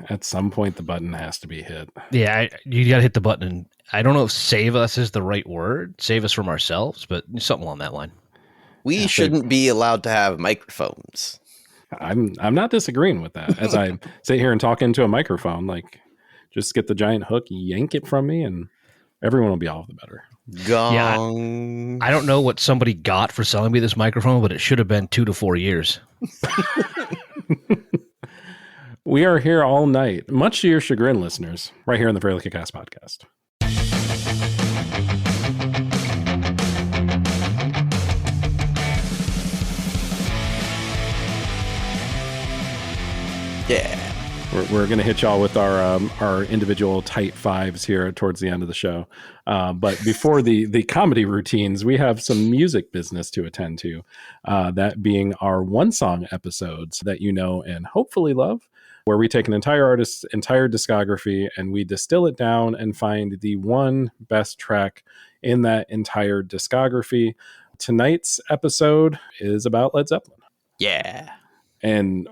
at some point the button has to be hit. Yeah, you got to hit the button. And I don't know if save us is the right word, save us from ourselves, but something along that line. We shouldn't be allowed to have microphones. I'm not disagreeing with that. As I sit here and talk into a microphone, like just get the giant hook, yank it from me, and everyone will be all the better. Gong. Yeah, I don't know what somebody got for selling me this microphone, but it should have been 2 to 4 years. We are here all night, much to your chagrin, listeners, right here on the Fairly KickAss podcast. Yeah. We're going to hit y'all with our individual tight fives here towards the end of the show. But before the comedy routines, we have some music business to attend to. That being our one song episodes that you know and hopefully love, where we take an entire artist's entire discography and we distill it down and find the one best track in that entire discography. Tonight's episode is about Led Zeppelin. Yeah. And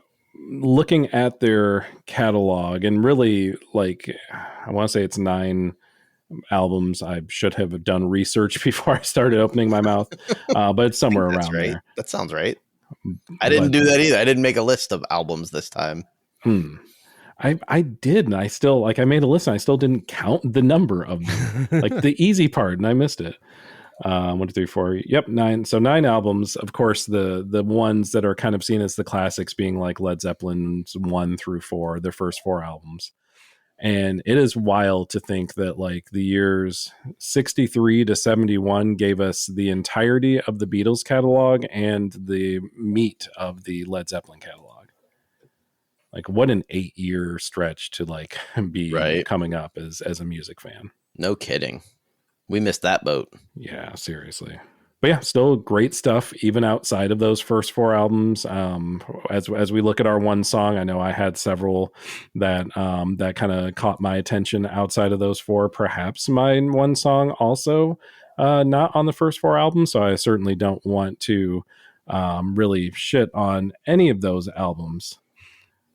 looking at their catalog, and really, like, I want to say it's 9 albums. I should have done research before I started opening my mouth, but it's somewhere around right. there. That sounds right. I didn't do that either. I didn't make a list of albums this time. I did, and I still, like, I made a list and I still didn't count the number of them, like the easy part, and I missed it. 1, 2, 3, 4. Yep, 9. So 9 albums. Of course, the ones that are kind of seen as the classics being like Led Zeppelin's 1 through 4, their first 4 albums. And it is wild to think that like the years 63 to 71 gave us the entirety of the Beatles catalog and the meat of the Led Zeppelin catalog. Like, what an 8-year stretch to like be coming up as a music fan. No kidding. We missed that boat. Yeah, seriously. But yeah, still great stuff, even outside of those first 4 albums. As we look at our one song, I know I had several that that kind of caught my attention outside of those 4. Perhaps my one song also not on the first 4 albums, so I certainly don't want to really shit on any of those albums,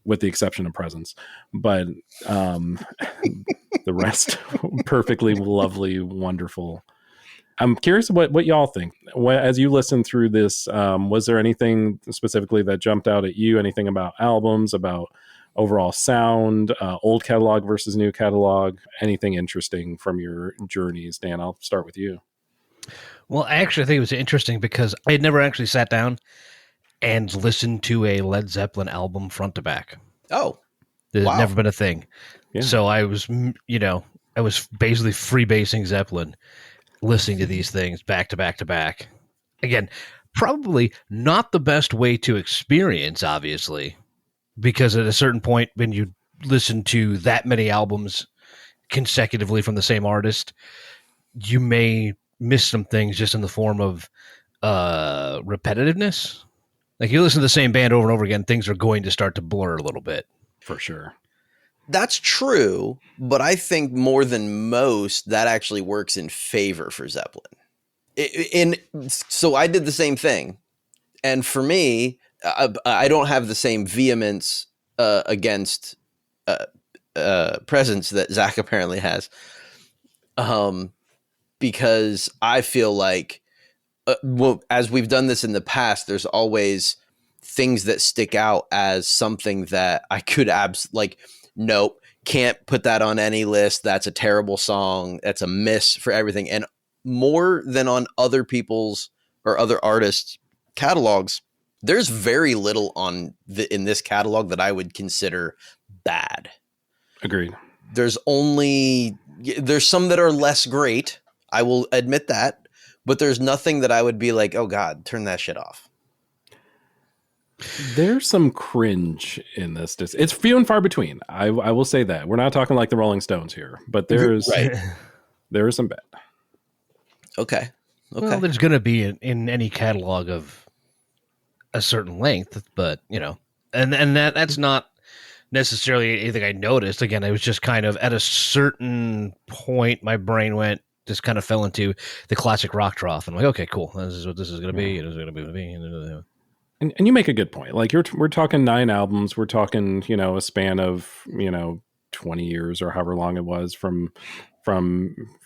with the exception of Presence. But the rest, perfectly lovely, wonderful. I'm curious what y'all think. As you listen through this, was there anything specifically that jumped out at you? Anything about albums, about overall sound, old catalog versus new catalog? Anything interesting from your journeys? Dan, I'll start with you. Well, I actually think it was interesting because I had never actually sat down and listened to a Led Zeppelin album front to back. Oh, there's never been a thing. Yeah. So I was, I was basically freebasing Zeppelin, listening to these things back to back to back. Again, probably not the best way to experience, obviously, because at a certain point when you listen to that many albums consecutively from the same artist, you may miss some things just in the form of repetitiveness. Like, you listen to the same band over and over again, things are going to start to blur a little bit. For sure. That's true, but I think more than most, that actually works in favor for Zeppelin. So I did the same thing. And for me, I don't have the same vehemence against Presence that Zach apparently has. Because I feel like, as we've done this in the past, there's always things that stick out as something that I could nope, can't put that on any list. That's a terrible song. That's a miss for everything. And more than on other people's or other artists' catalogs, there's very little in this catalog that I would consider bad. Agreed. There's some that are less great. I will admit that, but there's nothing that I would be like, oh God, turn that shit off. There's some cringe in this. It's few and far between. I will say that. We're not talking like the Rolling Stones here, but there is some bad. Okay. Well, there's going to be in any catalog of a certain length, but and that's not necessarily anything I noticed. Again, it was just kind of at a certain point, my brain just kind of fell into the classic rock trough. And I'm like, okay, cool. This is what this is going to be. It is going to be. And you make a good point. Like we're talking 9 albums. We're talking, a span of, 20 years or however long it was from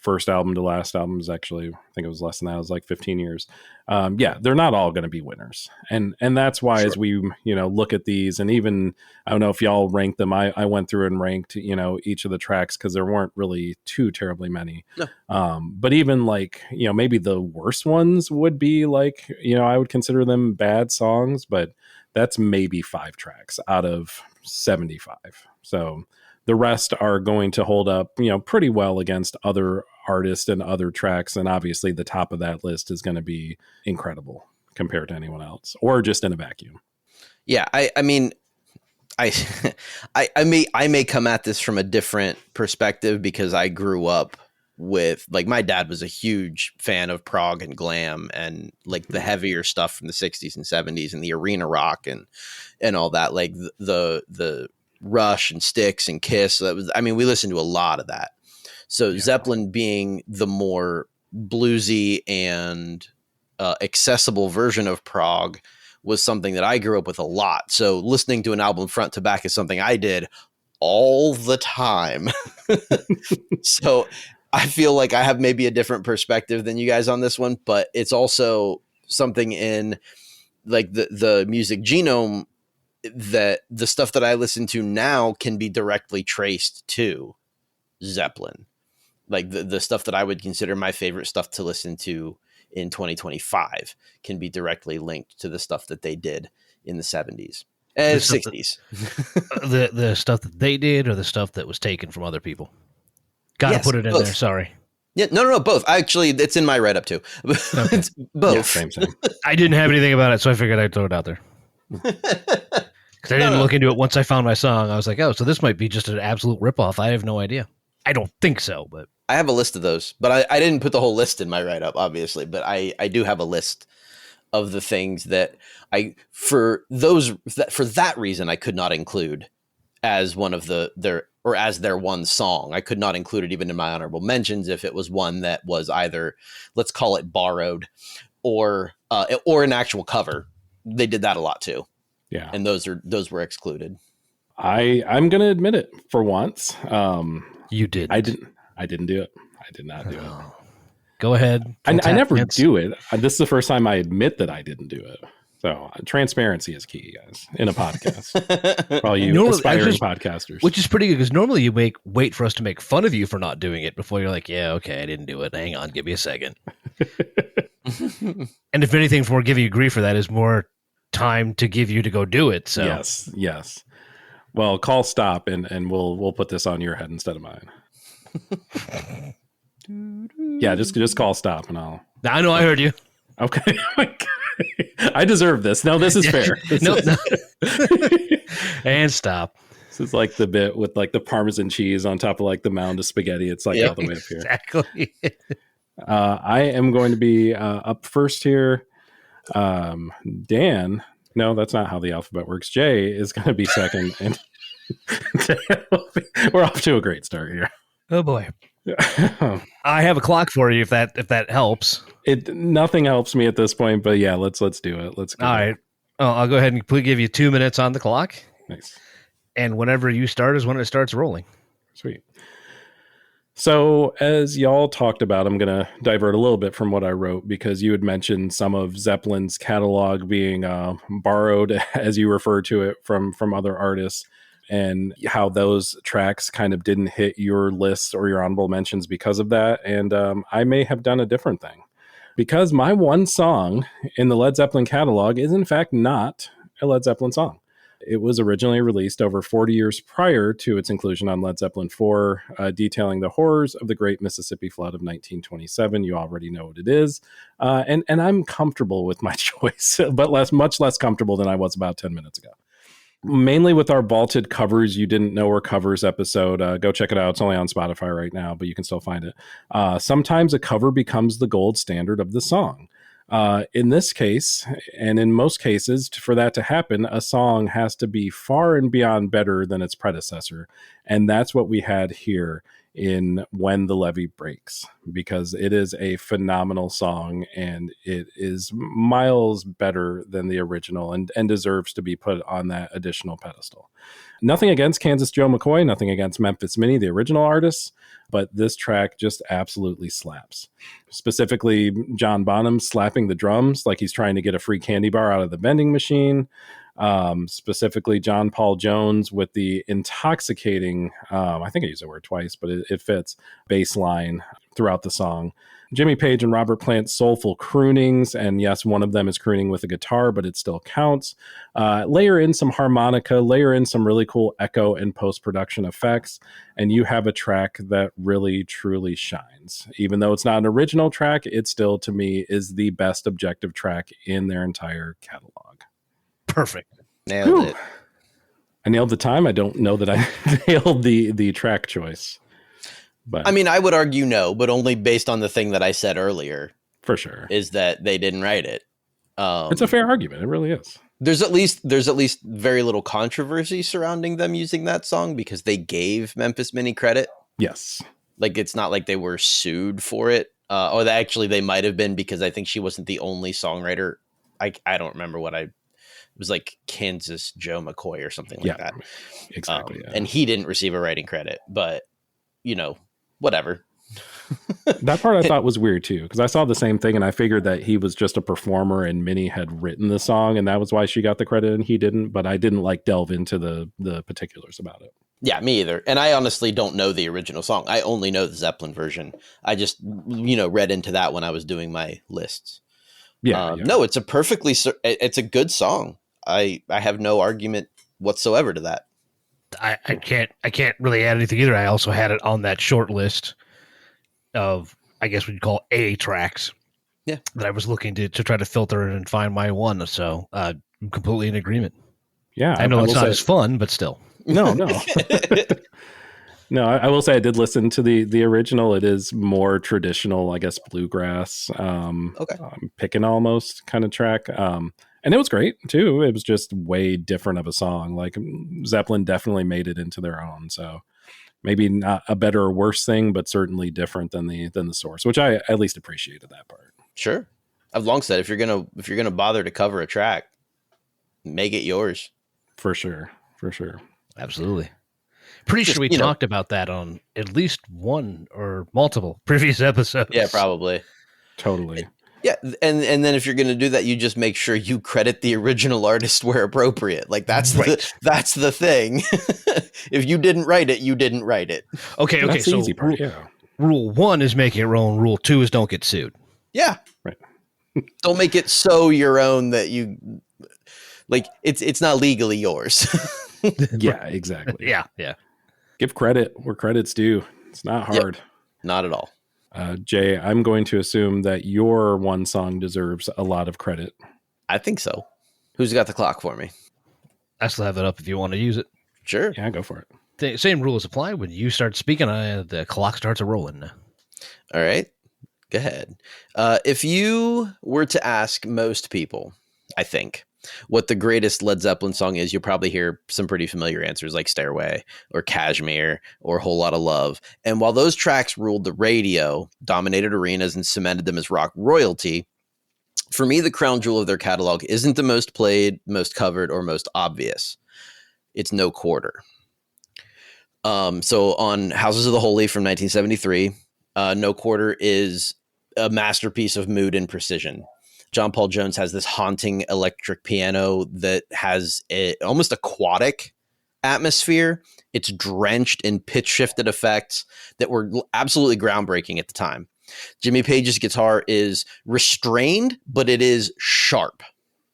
first album to last album. Is actually, I think it was less than that. It was like 15 years. Yeah, they're not all going to be winners. And that's why Sure. as we, look at these, and even, I don't know if y'all ranked them. I went through and ranked, each of the tracks because there weren't really too terribly many. No. But even like, maybe the worst ones would be like, I would consider them bad songs, but that's maybe 5 tracks out of 75. So the rest are going to hold up, pretty well against other artists and other tracks. And obviously the top of that list is going to be incredible compared to anyone else, or just in a vacuum. Yeah. I mean, I, I may come at this from a different perspective because I grew up with, like, my dad was a huge fan of prog and glam and like the heavier stuff from the 60s and 70s and the arena rock and all that, like the Rush and Styx and Kiss. We listened to a lot of that. So Zeppelin being the more bluesy and accessible version of prog was something that I grew up with a lot. So listening to an album front to back is something I did all the time. So I feel like I have maybe a different perspective than you guys on this one, but it's also something in like the music genome that the stuff that I listen to now can be directly traced to Zeppelin. Like the stuff that I would consider my favorite stuff to listen to in 2025 can be directly linked to the stuff that they did in the 70s and 60s. The stuff that they did, or the stuff that was taken from other people? Got to put it in both. there. Sorry. Yeah, no, both. Actually, it's in my write-up too. Okay. It's both. Yeah, same. I didn't have anything about it, so I figured I'd throw it out there. Because I didn't look into it once I found my song. I was like, oh, so this might be just an absolute ripoff. I have no idea. I don't think so, but I have a list of those, but I didn't put the whole list in my write-up, obviously. But I do have a list of the things that for that reason I could not include as one of as their one song. I could not include it even in my honorable mentions if it was one that was either, let's call it borrowed, or an actual cover. They did that a lot too. Yeah. And those were excluded. I'm going to admit it for once. You did. I didn't do it. I did not do it. Go ahead. I never do it. This is the first time I admit that I didn't do it. So transparency is key, guys, in a podcast. For all you aspiring podcasters. Which is pretty good, because normally you wait for us to make fun of you for not doing it before you're like, yeah, okay, I didn't do it. Hang on, give me a second. And if anything, for giving you grief for that is more time to give you to go do it. So Yes. Well, call stop and we'll put this on your head instead of mine. Yeah, just call stop and I'll. I know, I heard you. Okay. I deserve this. No, this is fair. No. And stop. This is like the bit with like the Parmesan cheese on top of like the mound of spaghetti. It's like all the way up here. Exactly. I am going to be up first here. Dan, no, that's not how the alphabet works. Jay is going to be second, and we're off to a great start here. Oh boy. I have a clock for you if that helps. Nothing helps me at this point, but yeah, let's do it. Let's go. All right. I'll go ahead and give you 2 minutes on the clock. Nice. And whenever you start is when it starts rolling. Sweet. So as y'all talked about, I'm going to divert a little bit from what I wrote, because you had mentioned some of Zeppelin's catalog being borrowed, as you refer to it, from other artists, and how those tracks kind of didn't hit your list or your honorable mentions because of that. And I may have done a different thing, because my one song in the Led Zeppelin catalog is in fact not a Led Zeppelin song. It was originally released over 40 years prior to its inclusion on Led Zeppelin 4, detailing the horrors of the Great Mississippi Flood of 1927. You already know what it is. And I'm comfortable with my choice, but much less comfortable than I was about 10 minutes ago. Mainly with our vaulted covers you didn't know were covers episode. Go check it out. It's only on Spotify right now, but you can still find it. Sometimes a cover becomes the gold standard of the song. In this case, and in most cases, for that to happen, a song has to be far and beyond better than its predecessor. And that's what we had here in When the Levee Breaks, because it is a phenomenal song and it is miles better than the original and deserves to be put on that additional pedestal. Nothing against Kansas Joe McCoy, nothing against Memphis Minnie, the original artists, but this track just absolutely slaps. Specifically, John Bonham slapping the drums like he's trying to get a free candy bar out of the vending machine. Specifically, John Paul Jones with the intoxicating, I think I used the word twice, but it fits, bass line throughout the song. Jimmy Page and Robert Plant's soulful croonings, and yes, one of them is crooning with a guitar, but it still counts. Layer in some harmonica, layer in some really cool echo and post-production effects, and you have a track that really, truly shines. Even though it's not an original track, it still, to me, is the best objective track in their entire catalog. Perfect. Nailed it. I nailed the time. I don't know that I nailed the track choice. But I mean, I would argue no, but only based on the thing that I said earlier. For sure. Is that they didn't write it. It's a fair argument. It really is. There's at least very little controversy surrounding them using that song because they gave Memphis Minnie credit. Yes. Like, it's not like they were sued for it. Or actually they might have been, because I think she wasn't the only songwriter. I don't remember it was like Kansas Joe McCoy or something like that. Exactly. And he didn't receive a writing credit, but whatever. That part I thought was weird too, because I saw the same thing and I figured that he was just a performer and Minnie had written the song and that was why she got the credit and he didn't, but I didn't delve into the particulars about it. Yeah, me either. And I honestly don't know the original song. I only know the Zeppelin version. I just, read into that when I was doing my lists. Yeah. No, it's a good song. I have no argument whatsoever to that. I can't really add anything either. I also had it on that short list of, I guess we'd call A tracks. Yeah. That I was looking to try to filter it and find my one. So I'm completely in agreement. Yeah. I know it's not as fun, but still. No. No, I will say I did listen to the original. It is more traditional, I guess, bluegrass, picking almost kind of track. And it was great too. It was just way different of a song. Like Zeppelin definitely made it into their own. So maybe not a better or worse thing, but certainly different than the source, which I at least appreciated that part. Sure. I've long said if you're gonna bother to cover a track, make it yours. For sure. Absolutely. Pretty sure we talked about that on at least one or multiple previous episodes. Yeah, probably. Totally. Yeah, and then if you're going to do that, you just make sure you credit the original artist where appropriate. Like that's the thing. If you didn't write it, you didn't write it. Okay. That's the so easy part. Rule 1 is make it your own. Rule 2 is don't get sued. Yeah. Right. Don't make it so your own that you like. It's not legally yours. Yeah. Exactly. Yeah. Give credit where credit's due. It's not hard. Yep. Not at all. Jay, I'm going to assume that your one song deserves a lot of credit. I think so. Who's got the clock for me? I still have it up if you want to use it. Sure. Yeah, go for it. The same rules apply. When you start speaking, the clock starts rolling. All right. Go ahead. If you were to ask most people, I think, what the greatest Led Zeppelin song is, you'll probably hear some pretty familiar answers like Stairway or Kashmir or Whole Lotta Love. And while those tracks ruled the radio, dominated arenas, and cemented them as rock royalty, for me, the crown jewel of their catalog isn't the most played, most covered, or most obvious. It's No Quarter. So on Houses of the Holy from 1973, No Quarter is a masterpiece of mood and precision. John Paul Jones has this haunting electric piano that has almost aquatic atmosphere. It's drenched in pitch shifted effects that were absolutely groundbreaking at the time. Jimmy Page's guitar is restrained, but it is sharp.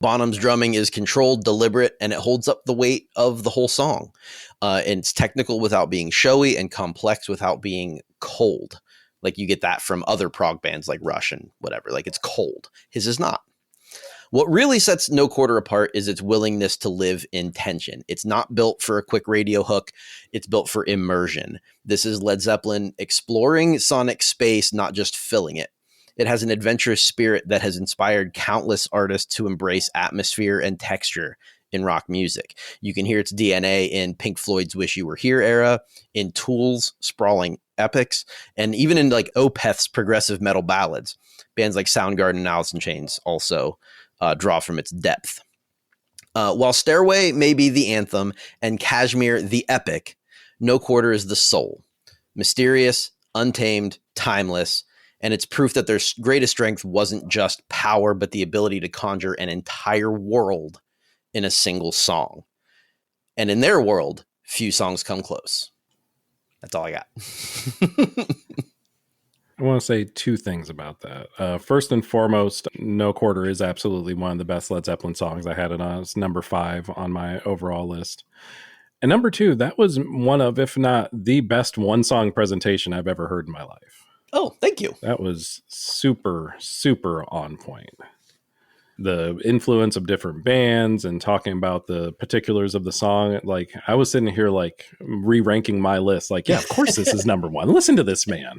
Bonham's drumming is controlled, deliberate, and it holds up the weight of the whole song. And it's technical without being showy and complex without being cold. Like you get that from other prog bands like Rush and whatever. Like it's cold. His is not. What really sets No Quarter apart is its willingness to live in tension. It's not built for a quick radio hook. It's built for immersion. This is Led Zeppelin exploring sonic space, not just filling it. It has an adventurous spirit that has inspired countless artists to embrace atmosphere and texture in rock music. You can hear its DNA in Pink Floyd's Wish You Were Here era, in Tool's sprawling epics, and even in like Opeth's progressive metal ballads. Bands like Soundgarden and Alice in Chains also draw from its depth. While Stairway may be the anthem and Kashmir the epic, No Quarter is the soul. Mysterious, untamed, timeless, and it's proof that their greatest strength wasn't just power, but the ability to conjure an entire world in a single song. And in their world, few songs come close. That's all I got. I want to say two things about that. First and foremost, No Quarter is absolutely one of the best Led Zeppelin songs. I had it on. It's number 5 on my overall list. And number 2, that was one of, if not the best one-song presentation I've ever heard in my life. Oh, thank you. That was super, super on point. The influence of different bands and talking about the particulars of the song. Like, I was sitting here like re-ranking my list. Like, yeah, of course this is number 1. Listen to this man.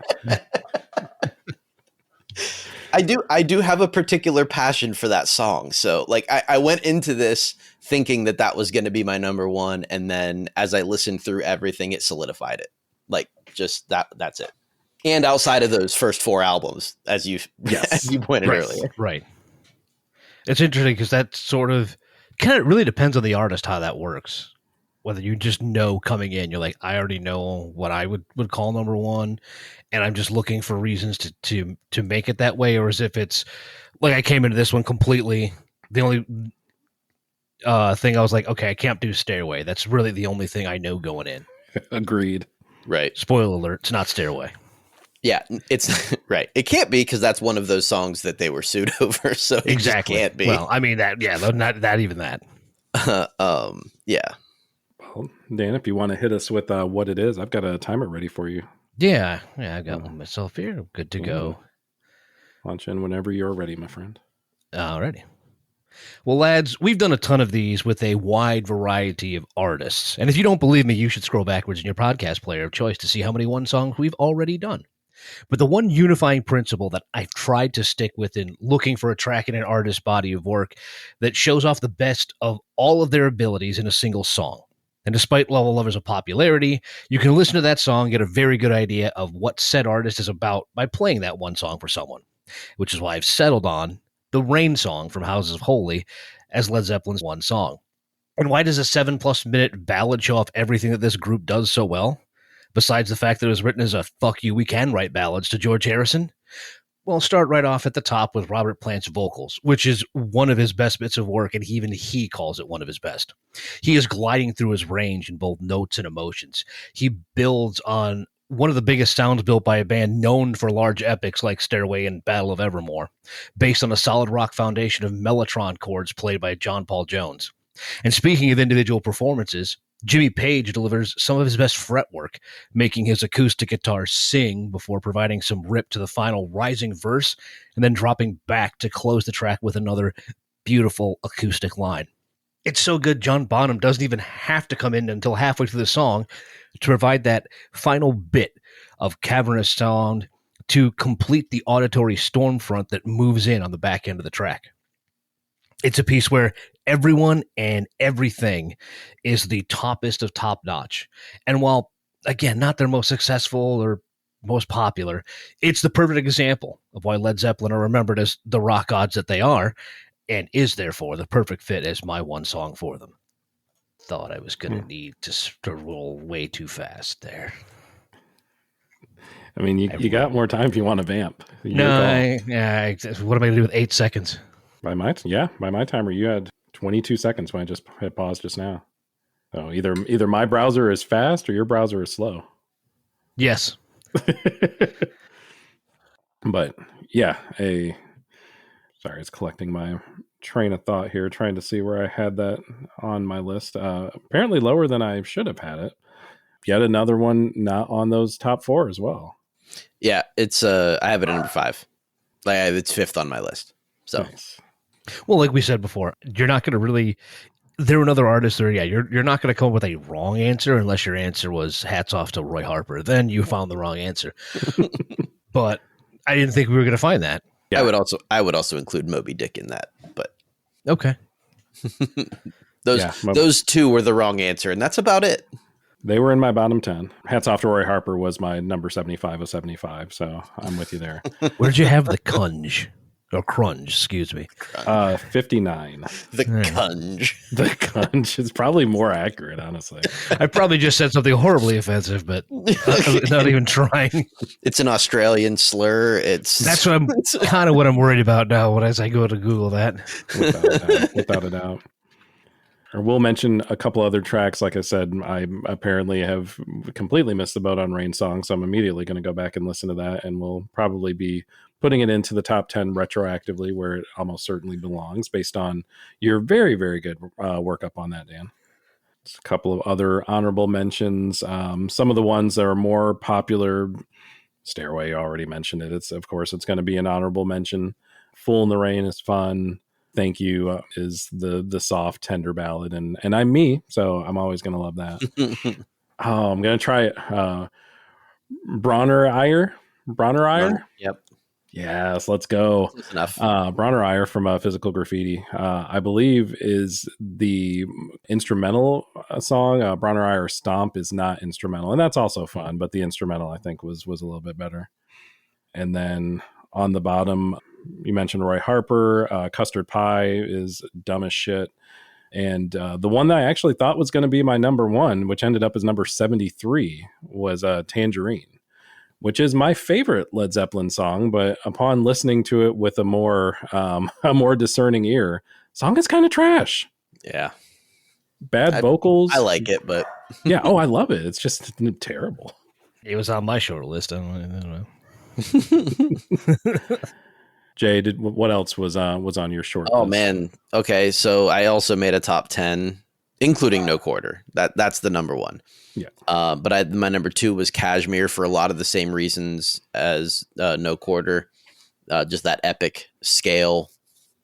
I do have a particular passion for that song. So like I went into this thinking that was going to be my number 1. And then as I listened through everything, it solidified it. Like just that's it. And outside of those first 4 albums, as you pointed earlier. Right. It's interesting because that sort of kind of really depends on the artist, how that works. Whether you just know coming in, you're like, I already know what I would call number 1, and I'm just looking for reasons to make it that way, or as if it's like I came into this one completely. The only thing I was like, okay, I can't do Stairway. That's really the only thing I know going in. Agreed. Right. Spoiler alert, it's not Stairway. Yeah, it's right. It can't be because that's one of those songs that they were sued over. So exactly. It can't be. Well, I mean that. Yeah, not even that. Yeah. Well, Dan, if you want to hit us with what it is, I've got a timer ready for you. Yeah, I got one myself here. I'm good to go. Launch in whenever you're ready, my friend. Alrighty. Well, lads, we've done a ton of these with a wide variety of artists. And if you don't believe me, you should scroll backwards in your podcast player of choice to see how many one songs we've already done. But the one unifying principle that I've tried to stick with in looking for a track in an artist's body of work that shows off the best of all of their abilities in a single song. And despite level levels of popularity, you can listen to that song and get a very good idea of what said artist is about by playing that one song for someone, which is why I've settled on the Rain song from Houses of Holy as Led Zeppelin's one song. And why does a 7+ minute ballad show off everything that this group does so well? Besides the fact that it was written as a fuck you, we can write ballads to George Harrison? Well, start right off at the top with Robert Plant's vocals, which is one of his best bits of work, and even he calls it one of his best. He is gliding through his range in both notes and emotions. He builds on one of the biggest sounds built by a band known for large epics like Stairway and Battle of Evermore, based on a solid rock foundation of mellotron chords played by John Paul Jones. And speaking of individual performances, Jimmy Page delivers some of his best fretwork, making his acoustic guitar sing before providing some rip to the final rising verse and then dropping back to close the track with another beautiful acoustic line. It's so good John Bonham doesn't even have to come in until halfway through the song to provide that final bit of cavernous sound to complete the auditory storm front that moves in on the back end of the track. It's a piece where everyone and everything is the toppest of top notch. And while, again, not their most successful or most popular, it's the perfect example of why Led Zeppelin are remembered as the rock gods that they are, and is therefore the perfect fit as my one song for them. Thought I was going to need to roll way too fast there. I mean, you got more time if you want to vamp. What am I going to do with 8 seconds? By my timer, you had 22 seconds when I just hit pause just now. So either my browser is fast or your browser is slow. Yes. But yeah, sorry, it's collecting my train of thought here, trying to see where I had that on my list. Apparently lower than I should have had it. Yet another one not on those top 4 as well. Yeah, it's I have it at number 5. Like it's 5th on my list. So nice. Well, like we said before, you're not going to really. There are another artists there. Yeah, you're not going to come up with a wrong answer unless your answer was hats off to Roy Harper. Then you found the wrong answer. But I didn't think we were going to find that. Yeah. I would also include Moby Dick in that. But okay, Those two were the wrong answer, and that's about it. They were in my bottom 10. Hats Off to Roy Harper was my number 75 of 75, so I'm with you there. Where'd you have the Cunge? Or Crunge, excuse me. 59. The Cunge. The Cunge is probably more accurate, honestly. I probably just said something horribly offensive, but not even trying. It's an Australian slur. That's what I'm worried about now as I go to Google that. Without a doubt. Or we'll mention a couple other tracks. Like I said, I apparently have completely missed the boat on Rain Song, so I'm immediately going to go back and listen to that, and we'll probably be putting it into the top 10 retroactively, where it almost certainly belongs, based on your very, very good workup on that, Dan. Just a couple of other honorable mentions. Some of the ones that are more popular, Stairway, you already mentioned it. It's going to be an honorable mention. Fool in the Rain is fun. Thank You is the soft, tender ballad, and I'm me, so I'm always going to love that. I'm going to try it. Bronner Iyer? Yep. Yes, let's go. That's enough. Bronner Iyer from Physical Graffiti, I believe, is the instrumental song. Bronner Iyer Stomp is not instrumental, and that's also fun, but the instrumental, I think, was a little bit better. And then on the bottom, you mentioned Roy Harper. Custard Pie is dumb as shit. And the one that I actually thought was going to be my number one, which ended up as number 73, was Tangerine, which is my favorite Led Zeppelin song. But upon listening to it with a more discerning ear, song is kind of trash. Yeah. Bad vocals. I like it, but yeah. Oh, I love it. It's just terrible. It was on my short list. I don't know. Jay, what else was on your short list? Oh man. Okay, so I also made a top 10, including No Quarter. That's the number one. Yeah. But my number 2 was Kashmir for a lot of the same reasons as No Quarter. Just that epic scale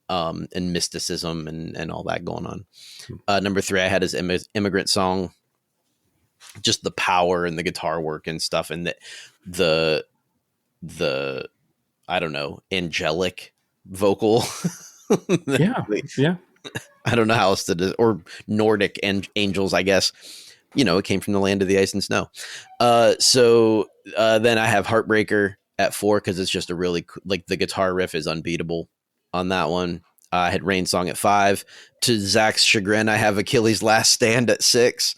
and mysticism and all that going on. Number 3 I had is Immigrant Song. Just the power and the guitar work and stuff, and the I don't know, angelic vocal. Yeah. I don't know how else to do, or Nordic angels, I guess. It came from the land of the ice and snow. So then I have Heartbreaker at 4 because it's just a really the guitar riff is unbeatable on that one. I had Rain Song at 5. To Zach's chagrin, I have Achilles' Last Stand at 6.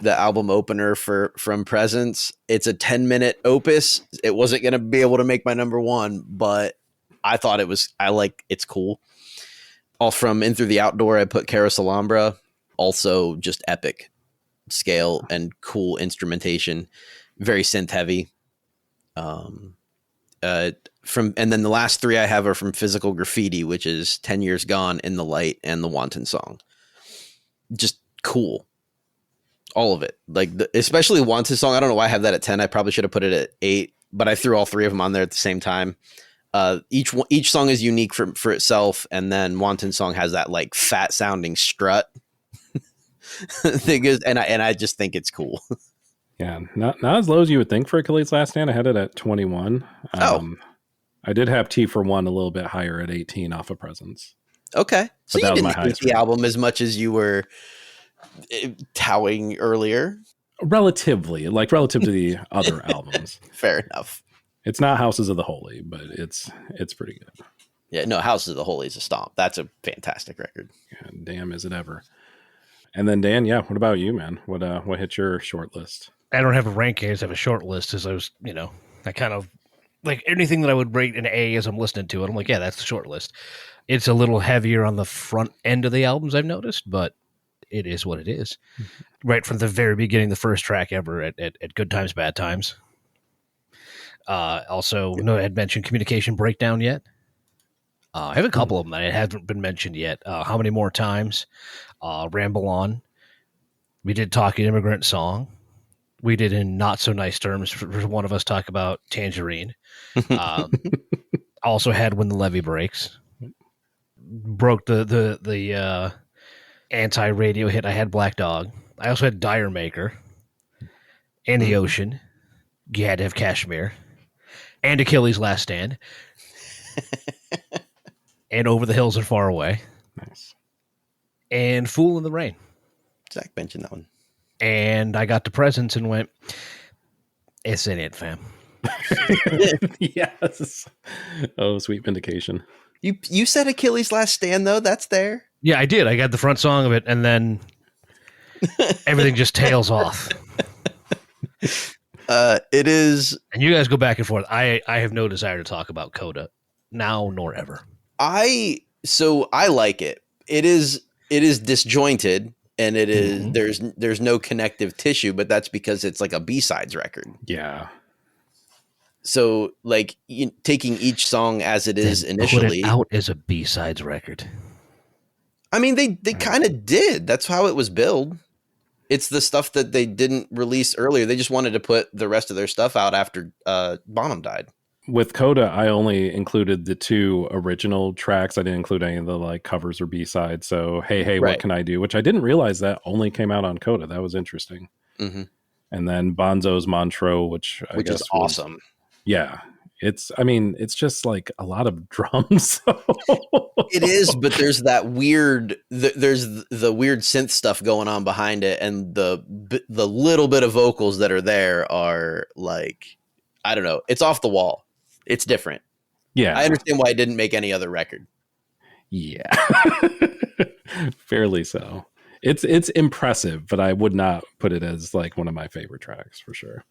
The album opener from Presence. It's a 10-minute opus. It wasn't going to be able to make my number 1, but I thought it's cool. All from In Through the Outdoor, I put Carousel Alhambra. Also just epic scale and cool instrumentation. Very synth heavy. And then the last 3 I have are from Physical Graffiti, which is 10 Years Gone, In the Light, and the Wanton Song. Just cool. All of it, especially Wanted Song. I don't know why I have that at 10. I probably should have put it at 8, but I threw all 3 of them on there at the same time. Each song is unique for itself, and then Wanton Song has that fat sounding strut thing is, and I just think it's cool. Yeah, not as low as you would think for Achilles' Last Stand. I had it at 21. I did have T for One a little bit higher at 18 off of Presence. Okay, so but you didn't hate the album as much as you were towing earlier, relative to the other albums. Fair enough. It's not Houses of the Holy, but it's pretty good. Yeah, no, Houses of the Holy is a stomp. That's a fantastic record. Yeah, damn, is it ever. And then Dan, what about you, man? What hit your short list? I don't have a ranking. I just have a short list, as I was, I kind of anything that I would rate an A as I'm listening to it. I'm like, yeah, that's the short list. It's a little heavier on the front end of the albums, I've noticed, but it is what it is. Mm-hmm. Right from the very beginning, the first track ever at Good Times, Bad Times. Also, no, I had mentioned Communication Breakdown yet. I have a couple of them that haven't been mentioned yet. How Many More Times? Ramble On. We did talk an Immigrant Song. We did in not so nice terms for one of us talk about Tangerine. Also had When the Levee Breaks. Broke the anti-radio hit. I had Black Dog. I also had Dire Maker. And The Ocean. You had to have Kashmir. And Achilles' Last Stand. And Over the Hills and Far Away. Nice. And Fool in the Rain. Zach mentioned that one. And I got the presents and went, it's in it, fam. Yes. Oh, sweet vindication. You said Achilles' Last Stand, though. That's there. Yeah, I did. I got the front song of it, and then everything just tails off. It is. And you guys go back and forth. I have no desire to talk about Coda now nor ever. I like it. It is disjointed, and it is there's no connective tissue, but that's because it's like a B-sides record. Yeah. So like taking each song as it is initially, put it out as a B-sides record. I mean, they kind of did. That's how it was billed. It's the stuff that they didn't release earlier. They just wanted to put the rest of their stuff out after Bonham died. With Coda, I only included the 2 original tracks. I didn't include any of the like covers or B-sides. So, hey, Right. What can I do? Which I didn't realize that only came out on Coda. That was interesting. Mm-hmm. And then Bonzo's Montreux, which guess is awesome. Yeah. It's just like a lot of drums. It is, but there's that weird, there's the weird synth stuff going on behind it. And the little bit of vocals that are there are like, I don't know. It's off the wall. It's different. Yeah. I understand why I didn't make any other record. Yeah. Fairly so. It's impressive, but I would not put it as like one of my favorite tracks for sure.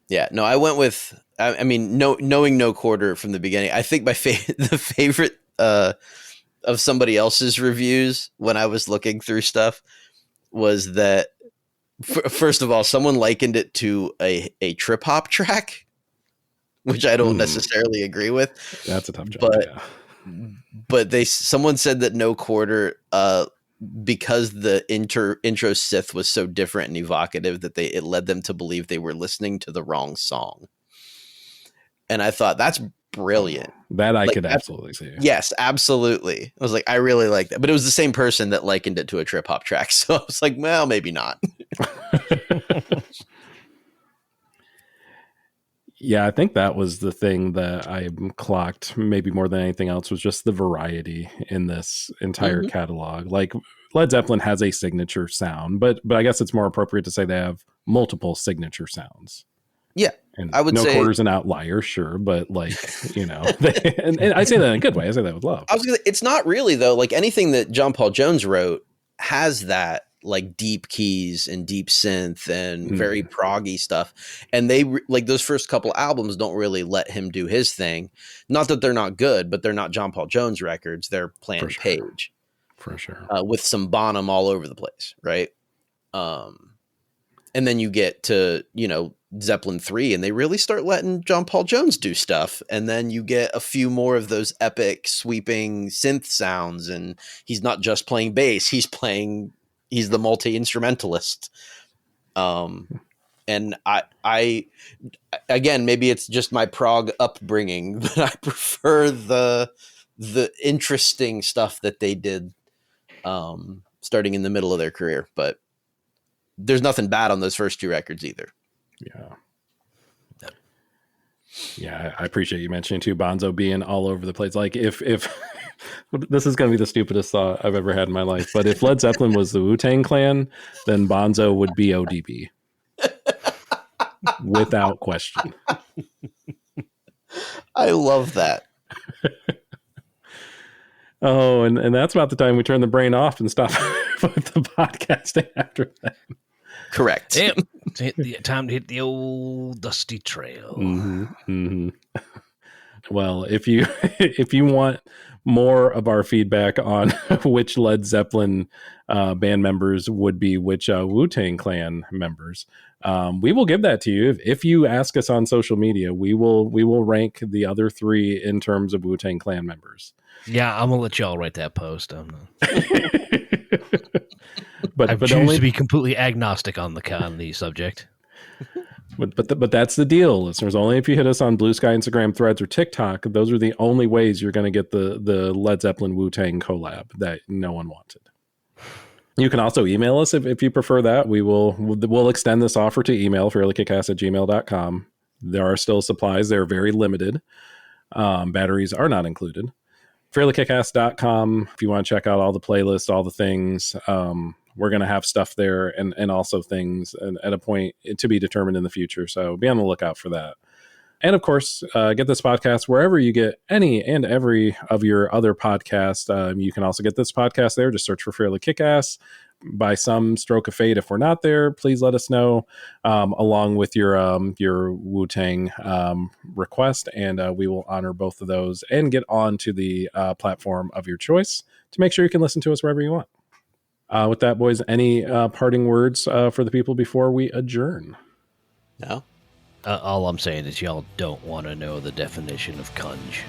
Yeah, no, I went with, I mean, knowing No Quarter from the beginning, I think the favorite of somebody else's reviews when I was looking through stuff was that, first of all, someone likened it to a trip hop track, which I don't necessarily agree with. That's a tough job. But someone said that No Quarter, because the intro Sith was so different and evocative that it led them to believe they were listening to the wrong song. And I thought that's brilliant. That I could absolutely see. Yes, absolutely. I was like, I really like that. But it was the same person that likened it to a trip hop track. So I was like, well, maybe not. Yeah, I think that was the thing that I clocked maybe more than anything else was just the variety in this entire catalog. Like Led Zeppelin has a signature sound, but I guess it's more appropriate to say they have multiple signature sounds. Yeah, and I would say No Quarter's an outlier, sure, but like, and I say that in a good way. I say that with love. It's not really though. Like anything that John Paul Jones wrote has that like deep keys and deep synth and very proggy stuff. And they like those first couple albums don't really let him do his thing. Not that they're not good, but they're not John Paul Jones records. They're Plan Page. For sure. With some Bonham all over the place. Right. And then you get to, Zeppelin 3 and they really start letting John Paul Jones do stuff. And then you get a few more of those epic sweeping synth sounds. And he's not just playing bass. He's the multi-instrumentalist. And I again, maybe it's just my prog upbringing, but I prefer the interesting stuff that they did starting in the middle of their career. But there's nothing bad on those first 2 records either. Yeah, I appreciate you mentioning too Bonzo being all over the place. Like if this is going to be the stupidest thought I've ever had in my life, but if Led Zeppelin was the Wu-Tang Clan, then Bonzo would be ODB. Without question. I love that. Oh, and that's about the time we turn the brain off and stop with the podcasting after that. Correct. Yep. Time to hit the old dusty trail. Well, if you want more of our feedback on which Led Zeppelin band members would be which Wu-Tang Clan members, we will give that to you. If you ask us on social media, we will rank the other 3 in terms of Wu-Tang Clan members. Yeah, I'm gonna let y'all write that post. But I choose to be completely agnostic on the subject. But that's the deal, listeners. Only if you hit us on Blue Sky, Instagram, Threads, or TikTok, those are the only ways you're going to get the Led Zeppelin Wu-Tang collab that no one wanted. You can also email us if you prefer that. We'll extend this offer to email, fairlykickass@gmail.com. There are still supplies. They're very limited. Batteries are not included. fairlykickass.com if you want to check out all the playlists, all the things. we're going to have stuff there and also things at a point to be determined in the future. So be on the lookout for that. And of course, get this podcast wherever you get any and every of your other podcasts. You can also get this podcast there. Just search for Fairly KickAss. By some stroke of fate, if we're not there, please let us know, along with your Wu-Tang request, and we will honor both of those and get on to the platform of your choice to make sure you can listen to us wherever you want. With that, boys, any parting words for the people before we adjourn? No. All I'm saying is y'all don't want to know the definition of cunge.